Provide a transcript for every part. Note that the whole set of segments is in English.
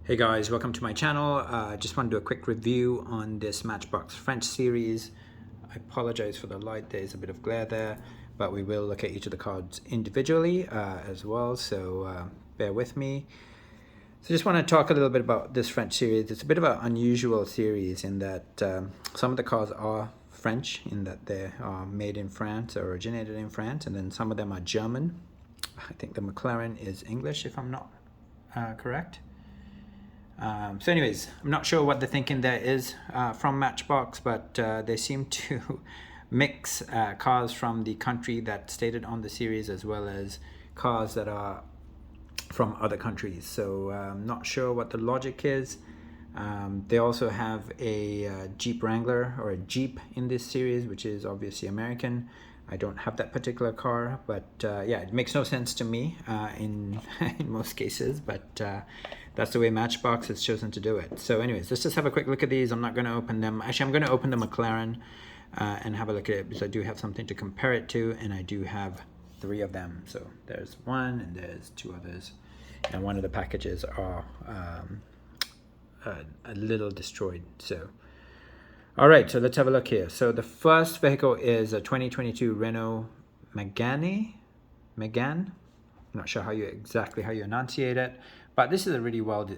Hey guys, welcome to my channel. Just want to do a quick review on this Matchbox French series. I apologize for the light, there's a bit of glare there, but we will look at each of the cards individually as well, so bear with me. So just want to talk a little bit about this French series. It's a bit of an unusual series in that some of the cars are French, in that they are made in France or originated in France, and then some of them are German. I think the McLaren is English, if I'm not correct. So anyways, I'm not sure what the thinking there is from Matchbox, but they seem to mix cars from the country that's stated on the series as well as cars that are from other countries. So I'm not sure what the logic is. They also have a Jeep Wrangler or a Jeep in this series, which is obviously American. I don't have that particular car, but yeah, it makes no sense to me in most cases, but that's the way Matchbox has chosen to do it. So anyways, let's just have a quick look at these. I'm not going to open them. Actually, I'm going to open the McLaren and have a look at it because I do have something to compare it to, and I do have 3 of them. So there's one and there's 2 others, and one of the packages are a little destroyed. So all right, so let's have a look here. So the first vehicle is a 2022 Renault Megani. I'm not sure exactly how you enunciate it, but this is a really well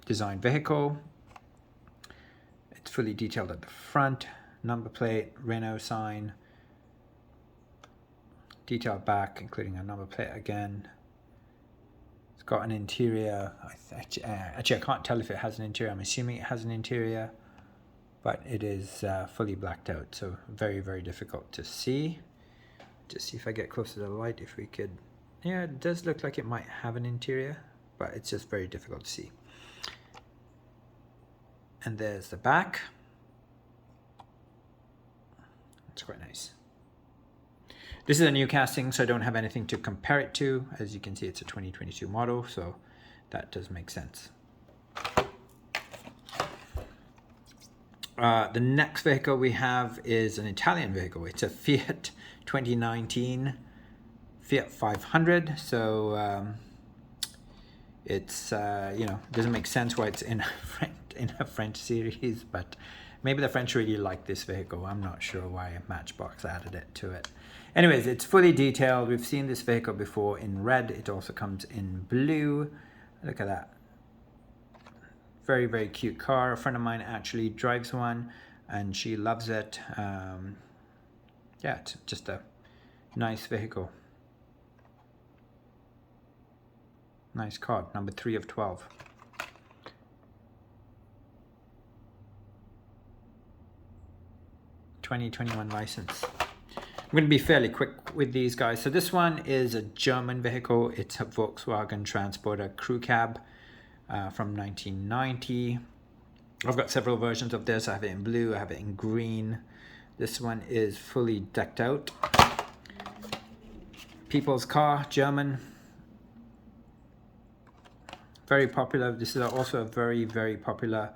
designed vehicle. It's fully detailed at the front, number plate, Renault sign, detailed back, including a number plate again. It's got an interior. Actually, I can't tell if it has an interior. I'm assuming it has an interior, but it is fully blacked out, so very, very difficult to see. Just see if I get closer to the light, if we could. Yeah, it does look like it might have an interior, but it's just very difficult to see. And there's the back. It's quite nice. This is a new casting, so I don't have anything to compare it to. As you can see, it's a 2022 model, so that does make sense. The next vehicle we have is an Italian vehicle. It's a Fiat 2019 Fiat 500. So it's doesn't make sense why it's in a French series, but maybe the French really like this vehicle. I'm not sure why Matchbox added it to it. Anyways, it's fully detailed. We've seen this vehicle before in red. It also comes in blue. Look at that. Very, very cute car. A friend of mine actually drives one and she loves it. Yeah, it's just a nice vehicle. Nice card, number 3 of 12. (2021) license. I'm going to be fairly quick with these guys. So this one is a German vehicle. It's a Volkswagen Transporter Crew Cab. From 1990. I've got several versions of this. I have it in blue, I have it in green. This one is fully decked out. People's car, German. Very popular. This is also a very, very popular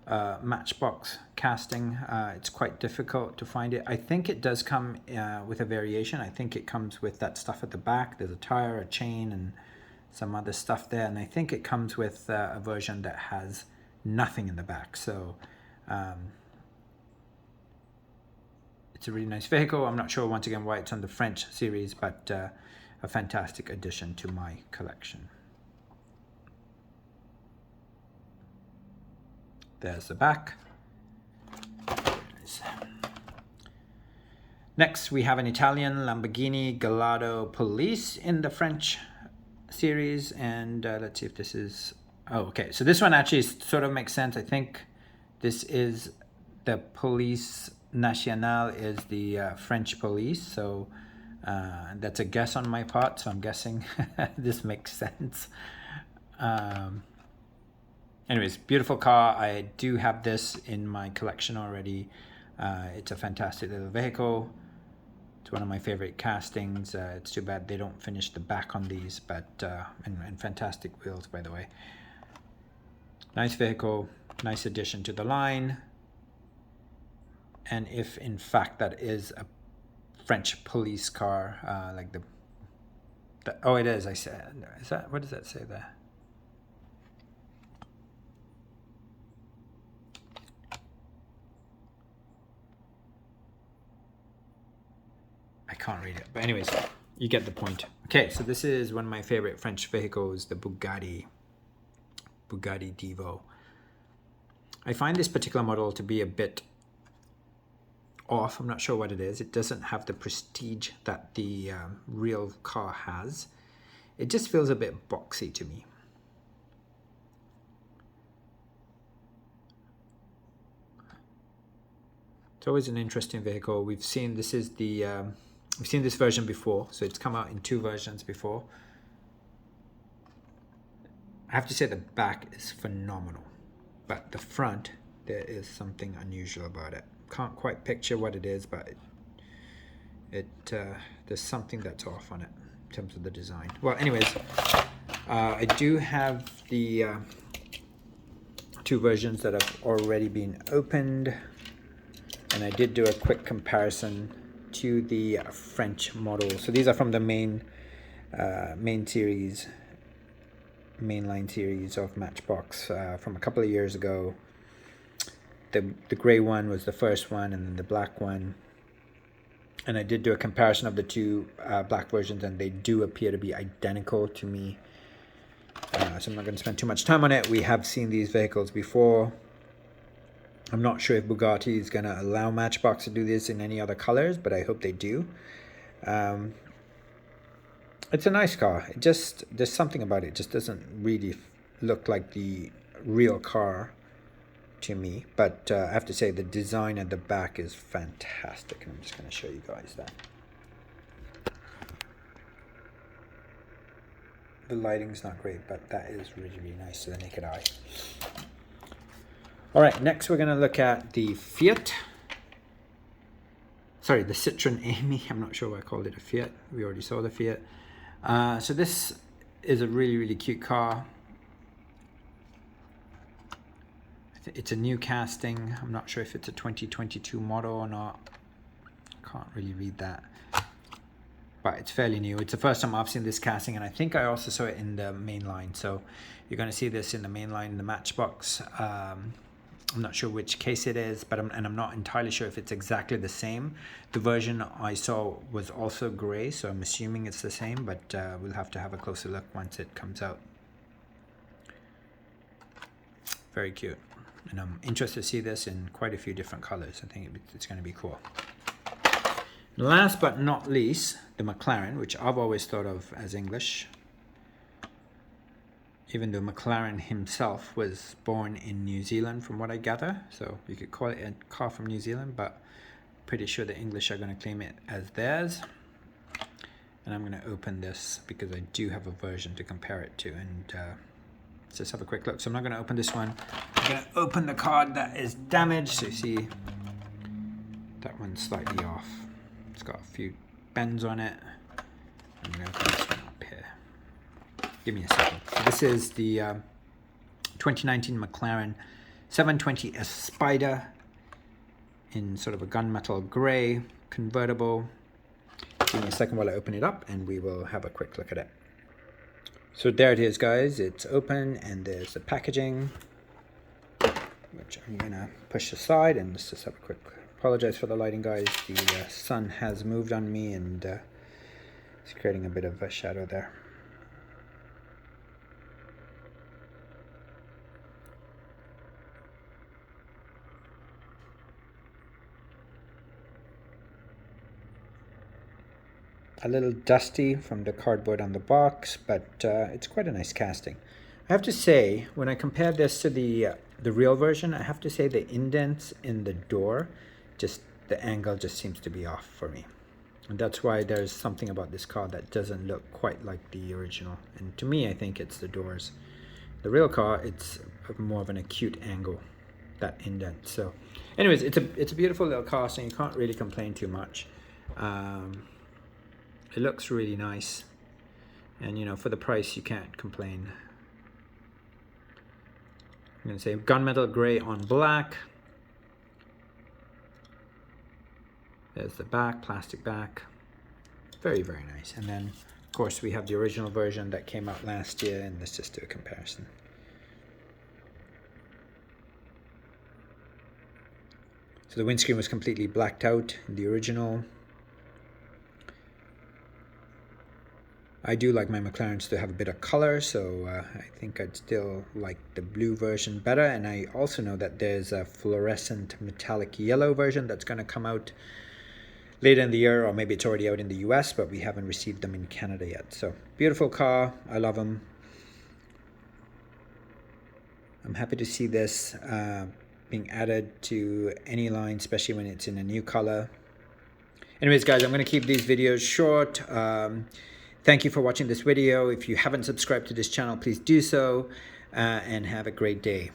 Matchbox casting. It's quite difficult to find it. I think it does come with a variation. I think it comes with that stuff at the back. There's a tire, a chain, and some other stuff there, and I think it comes with a version that has nothing in the back. So it's a really nice vehicle. I'm not sure once again why it's on the French series, but a fantastic addition to my collection. There's the back. Next we have an Italian Lamborghini Gallardo Police in the French series, and let's see if this is, oh okay, so this one actually sort of makes sense. I think this is the Police Nationale, is the French police, so that's a guess on my part, so I'm guessing this makes sense. Anyways, beautiful car. I do have this in my collection already. It's a fantastic little vehicle. It's one of my favorite castings. It's too bad they don't finish the back on these, but and fantastic wheels, by the way. Nice vehicle, nice addition to the line. And if in fact that is a French police car, like the oh, it is. I said, is that, what does that say there? can't read it. But anyways, you get the point. Okay, so this is one of my favorite French vehicles, the Bugatti Veyron. I find this particular model to be a bit off. I'm not sure what it is. It doesn't have the prestige that the real car has. It just feels a bit boxy to me. It's always an interesting vehicle. We've seen this is the we've seen this version before, so it's come out in 2 versions before. I have to say the back is phenomenal, but the front, there is something unusual about it. Can't quite picture what it is, but there's something that's off on it in terms of the design. Well, anyways, I do have the 2 versions that have already been opened, and I did do a quick comparison to the French model. So these are from the mainline series of Matchbox from a couple of years ago. The gray one was the first one, and then the black one. And I did do a comparison of the 2 black versions, and they do appear to be identical to me. So I'm not going to spend too much time on it. We have seen these vehicles before. I'm not sure if Bugatti is going to allow Matchbox to do this in any other colors, but I hope they do. It's a nice car. There's something about it. It just doesn't really look like the real car to me. But I have to say the design at the back is fantastic. And I'm just going to show you guys that. The lighting's not great, but that is really, really nice to the naked eye. All right, next we're going to look at the Fiat. Sorry, the Citron Amy. I'm not sure why I called it a Fiat. We already saw the Fiat. So this is a really, really cute car. It's a new casting. I'm not sure if it's a 2022 model or not. Can't really read that. But it's fairly new. It's the first time I've seen this casting, and I think I also saw it in the mainline. So you're going to see this in the mainline, in the Matchbox. I'm not sure which case it is, but I'm not entirely sure if it's exactly the same. The version I saw was also gray, so I'm assuming it's the same, but we'll have to have a closer look once it comes out. Very cute. And I'm interested to see this in quite a few different colors. I think it's going to be cool. Last but not least, the McLaren, which I've always thought of as English. Even though McLaren himself was born in New Zealand, from what I gather. So you could call it a car from New Zealand, but pretty sure the English are going to claim it as theirs. And I'm going to open this because I do have a version to compare it to. And let's just have a quick look. So I'm not going to open this one. I'm going to open the card that is damaged. So you see that one's slightly off. It's got a few bends on it. I'm going to open this one up here. Give me a second. So this is the 2019 McLaren 720S Spider in sort of a gunmetal gray, convertible. Give me a second while I open it up and we will have a quick look at it. So there it is, guys. It's open and there's the packaging, which I'm gonna push aside, and let's just have a quick, apologize for the lighting, guys. The sun has moved on me and it's creating a bit of a shadow there. A little dusty from the cardboard on the box, but it's quite a nice casting. I have to say, when I compare this to the real version, I have to say the indents in the door, just the angle just seems to be off for me. And that's why there's something about this car that doesn't look quite like the original. And to me, I think it's the doors. The real car, it's more of an acute angle, that indent. So anyways, it's a beautiful little car, so you can't really complain too much. It looks really nice, and you know, for the price you can't complain. I'm going to say gunmetal gray on black. There's the back, plastic back. Very, very nice. And then of course we have the original version that came out last year, and let's just do a comparison. So the windscreen was completely blacked out in the original. I do like my McLarens to have a bit of color, so I think I'd still like the blue version better. And I also know that there's a fluorescent metallic yellow version that's going to come out later in the year, or maybe it's already out in the US, but we haven't received them in Canada yet. So beautiful car, I love them. I'm happy to see this being added to any line, especially when it's in a new color. Anyways, guys, I'm going to keep these videos short. Thank you for watching this video. If you haven't subscribed to this channel, please do so, and have a great day.